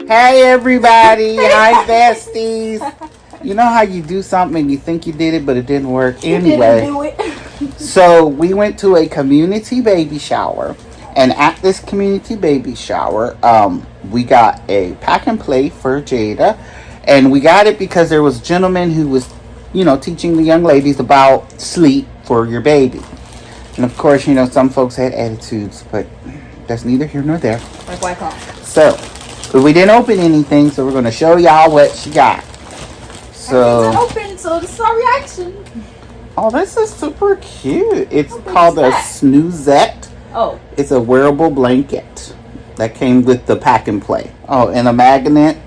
Hey everybody, hi besties. You know how you do something and you think you did it, but it didn't work anyway. You didn't do it. So we went to a community baby shower, and at this community baby shower, we got a pack and play for Jada, and we got it because there was a gentleman who was, teaching the young ladies about sleep for your baby. And of course, some folks had attitudes, but that's neither here nor there. Like why call? So we didn't open anything, so we're going to show y'all what she got. So Open, so this is our reaction. oh, this is super cute. It's called a snoozette. Oh. It's a wearable blanket that came with the pack and play. Oh, and a magnet.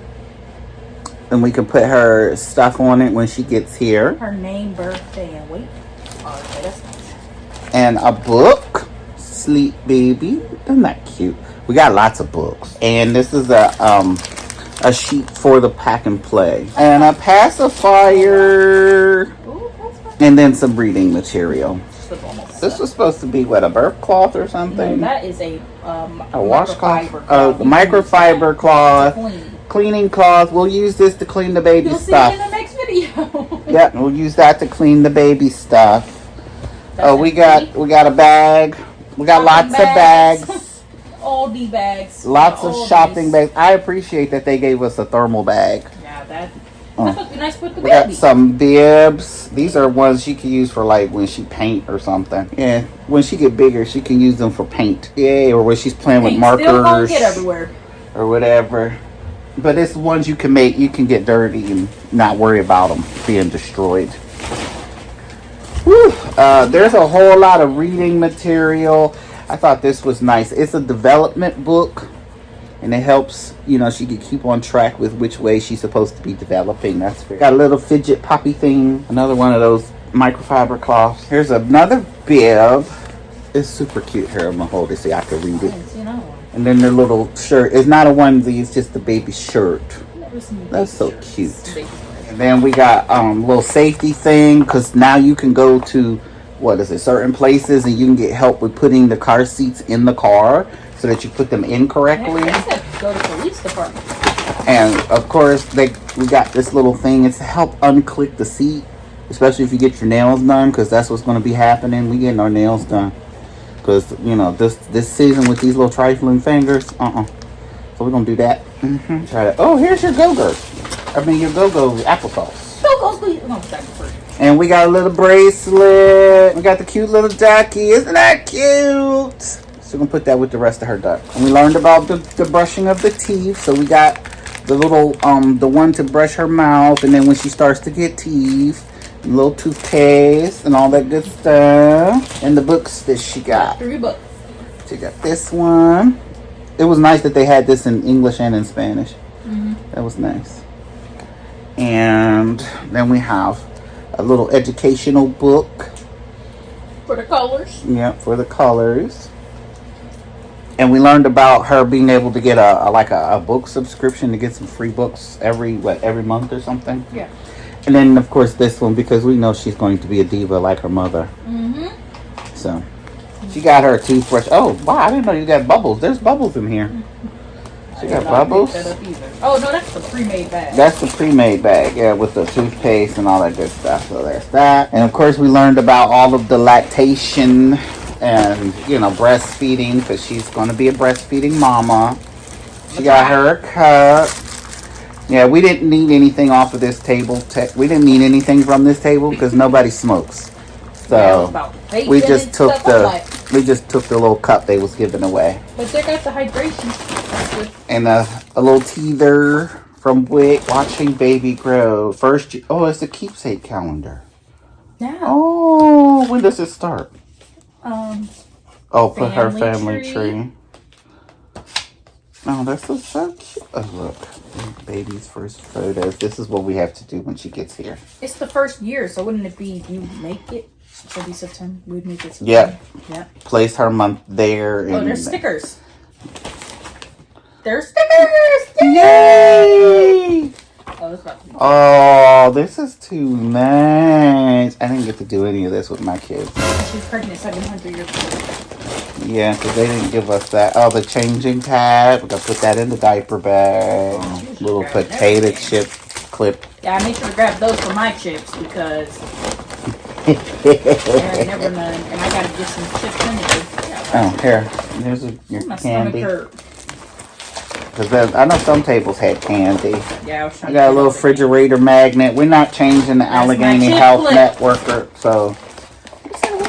And we can put her stuff on it when she gets here. Her name, birthday, and weight. Oh, okay, that's nice. And a book. Sleep Baby. Isn't that cute? We got lots of books. And this is a sheet for the pack and play. And a pacifier. Ooh, that's fun. And then some reading material. Almost This was supposed to be, what, a birth cloth or something? No, that is a washcloth. microfiber A microfiber cloth. Clean. Cleaning cloth. We'll use this to clean the baby You'll stuff. see it in the next video. Yeah, we'll use that to clean the baby stuff. Oh, we got a bag. We got lots of bags. All the bags. Lots of shopping bags. I appreciate that they gave us a thermal bag. Yeah, that would be nice with the We baby. got some bibs. These are ones she can use for like when she paint or something. Yeah, when she get bigger, she can use them for paint. Yeah, or when she's playing with markers. Still gonna get everywhere. Or whatever. But it's ones you can make. You can get dirty and not worry about them being destroyed. Whew. There's a whole lot of reading material. I thought this was nice. It's a development book, and it helps, she can keep on track with which way she's supposed to be developing. That's fair. Got a little fidget poppy thing. Another one of those microfiber cloths. Here's another bib. It's super cute. Here, I'm gonna hold it so I can read it. And then their little shirt. It's not a onesie. It's just a baby shirt. That's so cute. And then we got a little safety thing, because now you can go to certain places, and you can get help with putting the car seats in the car so that you put them in correctly. Go to police department. And of course, we got this little thing. It's to help unclick the seat, especially if you get your nails done, because that's what's going to be happening. We getting our nails done, because this season with these little trifling fingers. So we're gonna do that. Try that. Oh, here's your go-go. Your go-go applesauce. Go, please. No, And we got a little bracelet. We got the cute little ducky. Isn't that cute? So we're going to put that with the rest of her duck. And we learned about the brushing of the teeth. So we got the little, the one to brush her mouth. And then when she starts to get teeth, a little toothpaste and all that good stuff. And the books that she got. 3 books. She got this one. It was nice that they had this in English and in Spanish. That was nice. And then we have a little educational book. For the colors. Yeah, for the colors. And we learned about her being able to get a book subscription to get some free books every month or something. Yeah. And then of course this one, because we know she's going to be a diva like her mother. So she got her toothbrush. Oh wow, I didn't know you got bubbles. There's bubbles in here. She got bubbles. Oh no, that's the pre-made bag. That's the pre-made bag, yeah, with the toothpaste and all that good stuff. So there's that. And of course we learned about all of the lactation and breastfeeding, because she's going to be a breastfeeding mama. She got her a cup. Yeah, we didn't need anything off of this table. We didn't need anything from this table because nobody smokes. So we just took the little cup they was giving away. But they got the hydration. And a little teether from Wick. Watching baby grow. It's a keepsake calendar. Yeah. Oh, when does it start? Put her family tree. Oh, that's so cute. Oh, look. Baby's first photos. This is what we have to do when she gets here. It's the first year, so wouldn't it be you make it? So it'd be September. We'd make it September. Yeah. Place her month there. Oh, there's stickers. There's stickers! Yay! Oh, this is too nice. I didn't get to do any of this with my kids. She's pregnant 700 years old. Yeah, because they didn't give us that. Oh, the changing pad. We gotta put that in the diaper bag. Little potato chip clip. Yeah, I make sure to grab those for my chips because they're never none. And I gotta get some chips anyway. Oh, here. Here's your my candy. stomach hurt. Because I know some tables had candy. Yeah, I was trying I got a little to refrigerator magnet. We're not changing the Allegheny Health Networker, so.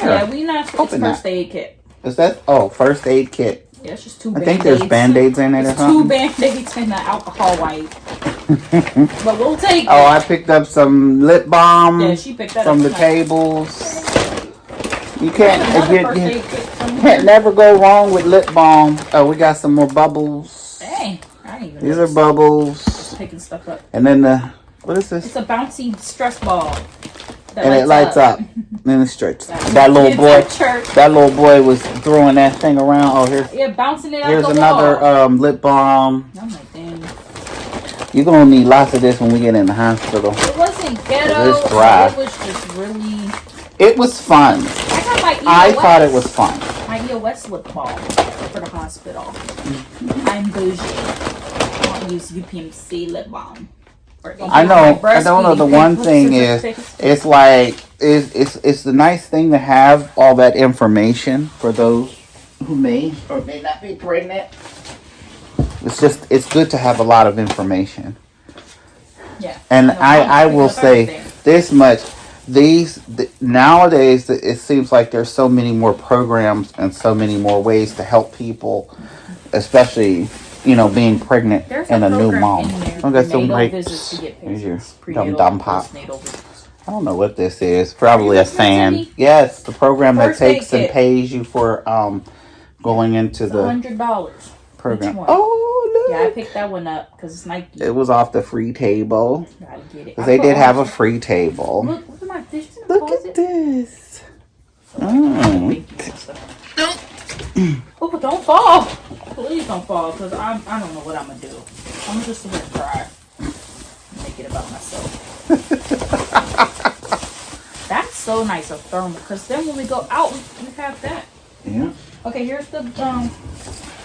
Yeah, we not. It's first aid kit. Is that? Oh, first aid kit. Yeah, it's just 2 I Band-Aids. think there's Band-Aids in it or something. 2 Band-Aids and an alcohol wipe. But we'll take it. Oh, I picked up some lip balm. Yeah, she picked that from up the tables. You can't never go wrong with lip balm. Oh, we got some more bubbles. Dang, I didn't even These are bubbles. Just picking stuff up. And then what is this? It's a bouncy stress ball. And it lights up. And it stretches. That little boy was throwing that thing around. Oh, bouncing it out here's the another wall. Lip balm. I'm like, dang. You're gonna need lots of this when we get in the hospital. It wasn't ghetto. It's dry. It was just really. It was fun. I thought it was fun. My EOS lip balm for the hospital. I'm bougie. I don't use UPMC lip balm. I know. I don't know. The one thing is, it's like it's the nice thing to have all that information for those who may or may not be pregnant. It's good to have a lot of information. Yeah. And I will say this much: nowadays it seems like there's so many more programs and so many more ways to help people, especially. Being pregnant and a new mom. I got some dumb pop. I don't know what this is. Probably a fan. Yes, the program that takes and pays you for going into the $100 program. Oh, look. Yeah, I picked that one up because it's Nike. It was off the free table. Gotta get it. Because they did have a free table. Look at my dish. Look at this. Oh, don't fall. Please don't fall, because I don't know what I'm going to do. I'm just going to try. Make it about myself. That's so nice of thermal, because then when we go out, we have that. Yeah. Okay, here's the,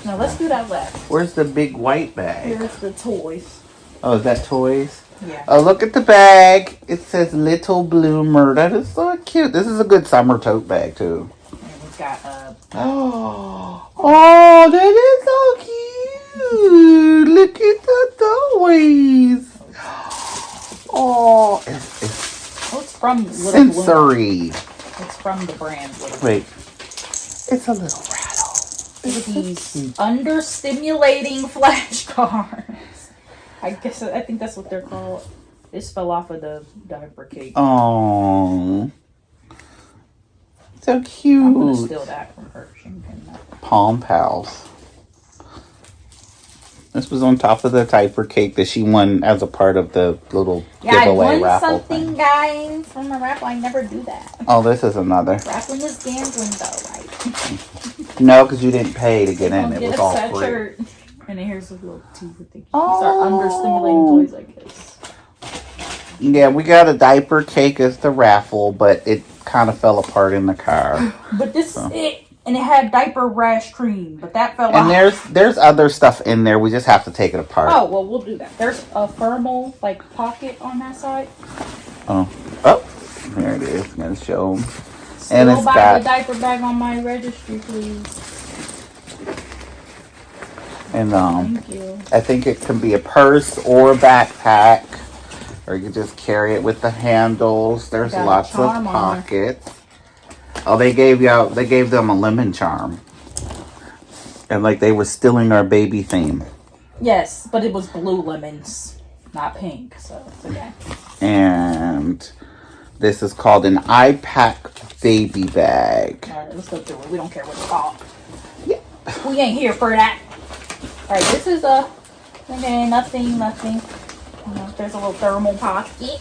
now let's do that last. Where's the big white bag? Here's the toys. Oh, is that toys? Yeah. Oh, look at the bag. It says Little Bloomer. That is so cute. This is a good summer tote bag, too. And we've got, Oh, that is so cute. Look at the toys. Oh, it's from Little sensory. It's from the brand. Wait, it's a little rattle. Look at these under-stimulating flashcards. I think that's what they're called. This fell off of the diaper cake. Oh, so cute. I'm gonna steal that from her. Palm Pals. This was on top of the diaper cake that she won as a part of the little giveaway raffle. I won something, guys, from the raffle. I never do that. Oh, this is another. Raffling is gambling, though, right? No, because you didn't pay to get in. It was all free. Shirt. And then here's a little teeth. These are under-stimulating toys, I guess. Yeah, we got a diaper cake as the raffle, but it kind of fell apart in the car. But this is it. And it had diaper rash cream, but that fell off. And there's other stuff in there. We just have to take it apart. Oh, well, we'll do that. There's a thermal, pocket on that side. Oh, there it is. I'm going to show them. And it's got the diaper bag on my registry, please. And Thank you. I think it can be a purse or a backpack. Or you can just carry it with the handles. There's lots of pockets. Oh, they gave them a lemon charm. And they were stealing our baby theme. Yes, but it was blue lemons, not pink, so it's okay. And this is called an iPack baby bag. Alright, let's go through it. We don't care what it's called. Yeah. We ain't here for that. Alright, this is nothing. There's a little thermal pocket.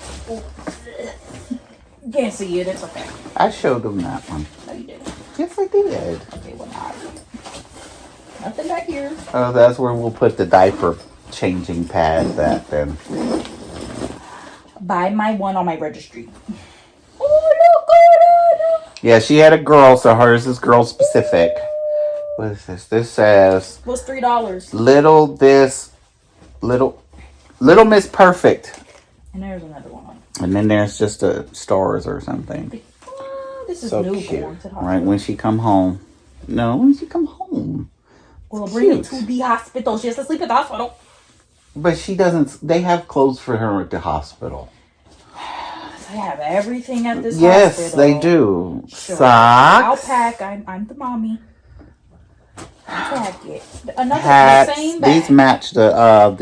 You can't see it, it's okay. I showed them that one. No, you didn't. Yes, I did. Okay, well, not. Nothing back here. Oh, that's where we'll put the diaper changing pad then. Buy my one on my registry. Oh, look. Yeah, she had a girl, so hers is girl specific. What is this? This says What's $3? Little Miss Perfect. And there's another one. And then there's just a stars or something. This is So newborn cute. to the hospital. Right when she come home. No, when she come home. We'll bring her to the hospital. She has to sleep at the hospital. But she doesn't. They have clothes for her at the hospital. They have everything at this yes, hospital. Yes, they do. Sure. Socks. I'll pack. I'm the mommy. I'll pack it. Another hats. The same bag. These match the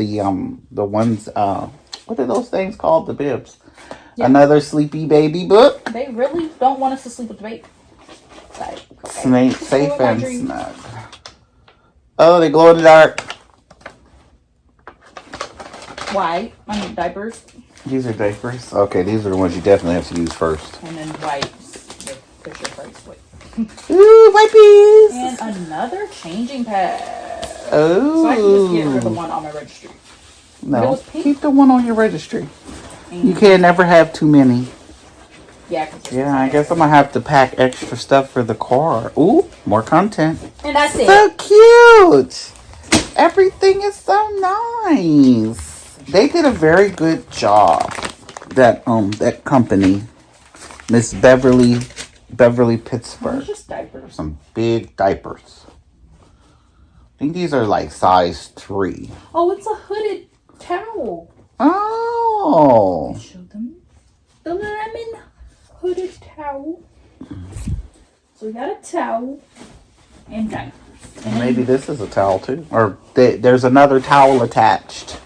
ones. What are those things called? The bibs. Yeah. Another sleepy baby book. They really don't want us to sleep with the baby. Like, okay. Snake safe and snug. Oh, they glow in the dark. White. I mean diapers. These are diapers. Okay, these are the ones you definitely have to use first. And then wipes. The Fisher Price wipe. Ooh, wipes. And another changing pad. Oh. So I can just get rid of the one on my registry. No, keep the one on your registry. You can't never have too many. Yeah, I guess I'm gonna have to pack extra stuff for the car. Ooh, more content. And that's it. So cute. Everything is so nice. They did a very good job. That company, Miss Beverly Pittsburgh. Just diapers. Some big diapers. I think these are like size 3. Oh, it's a hooded towel. Oh. Show them the lemon hooded towel. So we got a towel and diapers. And maybe this is a towel too. Or there's another towel attached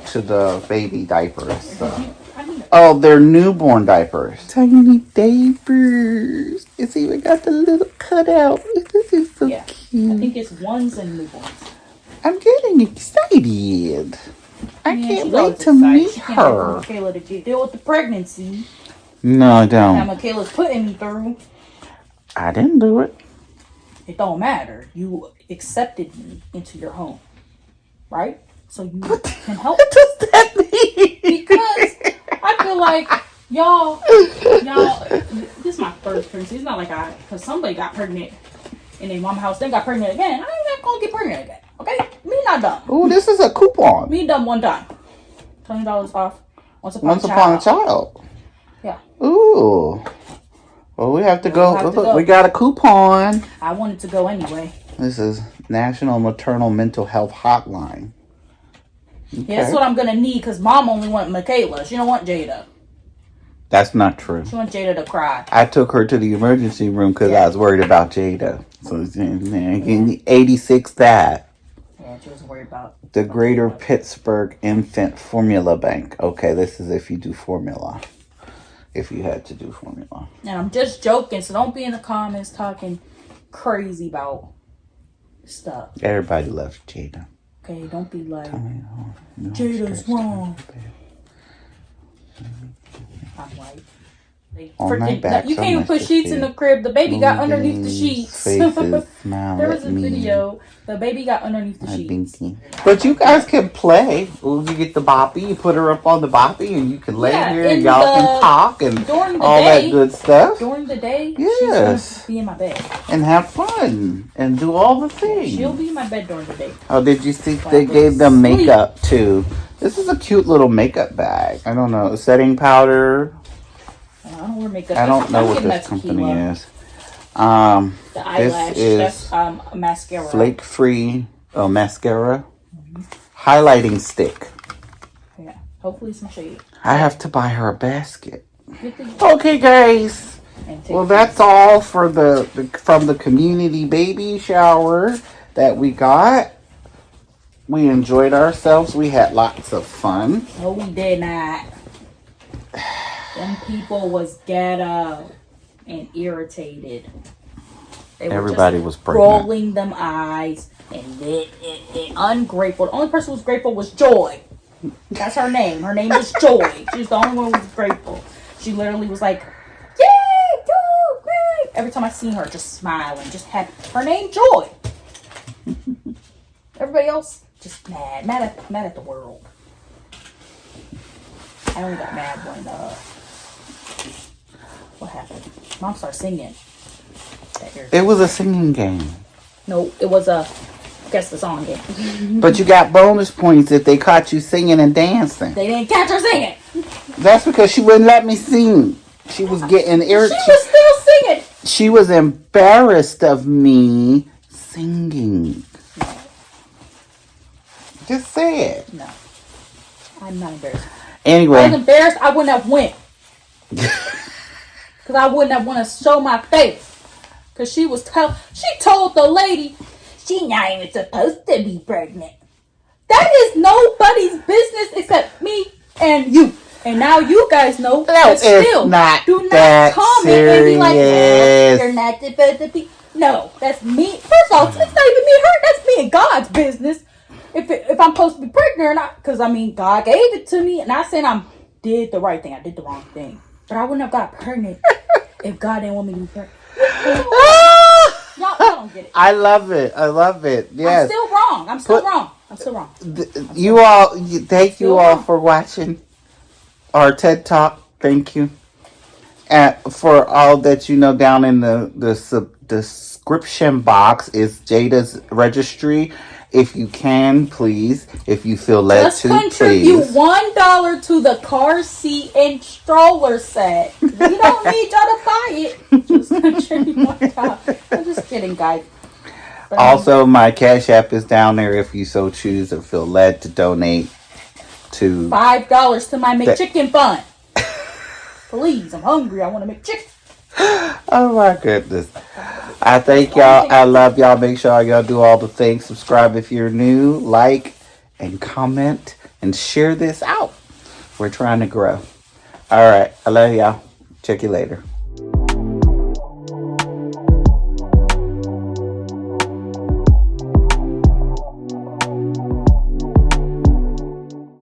to the baby diapers. So. Oh, they're newborn diapers. Tiny diapers. It's even got the little cutout. This is so cute. I think it's ones and newborns. I'm getting excited. I can't wait to meet her. Makayla to deal with the pregnancy. No, I don't. That Makayla's putting me through. I didn't do it. It don't matter. You accepted me into your home, right? So you can help. What does that mean? Because I feel like y'all. This is my first pregnancy. It's not like because somebody got pregnant in their mama's house, then got pregnant again. I'm not gonna get pregnant again. Okay, me not done. Oh, this is a coupon. Me done one time. $20 off. Once upon a child. Yeah. Ooh. Well, we have to go. Look, we got a coupon. I wanted to go anyway. This is National Maternal Mental Health Hotline. Okay. Yeah, that's what I'm going to need because mom only wants Makayla. She don't want Jada. That's not true. She wants Jada to cry. I took her to the emergency room because I was worried about Jada. So, 86 that. Yeah, she was worried about. The Greater Pittsburgh Infant Formula Bank. Okay, this is if you do formula. If you had to do formula. And I'm just joking, so don't be in the comments talking crazy about stuff. Everybody loves Jada. Okay, don't be like, Jada's wrong. I'm white. You can't even put sheets in the crib. The baby got underneath the sheets. There was a video. The baby got underneath the sheets. But you guys can play. You get the boppy, you put her up on the boppy, and you can lay here and y'all can talk and all that good stuff. During the day, yes. She's going to be in my bed. And have fun and do all the things. She'll be in my bed during the day. Oh, did you see they gave them makeup too? This is a cute little makeup bag. I don't know. Setting powder. I don't wear makeup. I don't know what this company is. The eyelash. This is mascara. Flake free mascara. Mm-hmm. Highlighting stick. Yeah. Hopefully some shade. I have to buy her a basket. Okay, guys. Well, that's all for from the community baby shower that we got. We enjoyed ourselves. We had lots of fun. No, we did not. Them people was ghetto and irritated. Everybody was pregnant. Rolling them eyes and ungrateful. The only person who was grateful was Joy. That's her name. Her name was Joy. She's the only one who was grateful. She literally was like, "Yay, Joy, great!" Every time I seen her, just smiling, just happy. Her name Joy. Everybody else just mad at the world. I only got mad when what happened? Mom started singing. It was a singing game. No, it was a guess the song game. But you got bonus points if they caught you singing and dancing. They didn't catch her singing. That's because she wouldn't let me sing. She was getting irritated. She was still singing. She was embarrassed of me singing. Just say it. No, I'm not embarrassed. Anyway. If I was embarrassed, I wouldn't have went. Because I wouldn't have want to show my face. Because she told the lady, she's not even supposed to be pregnant. That is nobody's business except me and you. And now you guys know that still. Not do not that comment serious. and be like, well, you're not supposed to be. No, that's me. First of all, it's not even me and her. That's me and God's business. If I'm supposed to be pregnant or not, because I mean, God gave it to me, and I said I did the right thing. I did the wrong thing, but I wouldn't have got pregnant if God didn't want me to be pregnant. Y'all don't get it. I love it. I love it. Yes. I'm still wrong. I'm still wrong. I'm still wrong. Thank you all for watching our TED Talk. Thank you. And for all that you know, down in the description box is Jada's Registry. If you can, please. If you feel led just to, contribute please. $1 to the car seat and stroller set. We don't need y'all to buy it. Just contribute $1. I'm just kidding, guys. But, also, my Cash App is down there if you so choose or feel led to donate to $5 to my McChicken fund. Please, I'm hungry. I want to McChicken. Oh my goodness. I thank y'all. I love y'all. Make sure y'all do all the things. Subscribe if you're new. Like and comment and share this out. We're trying to grow. All right. I love y'all. Check you later.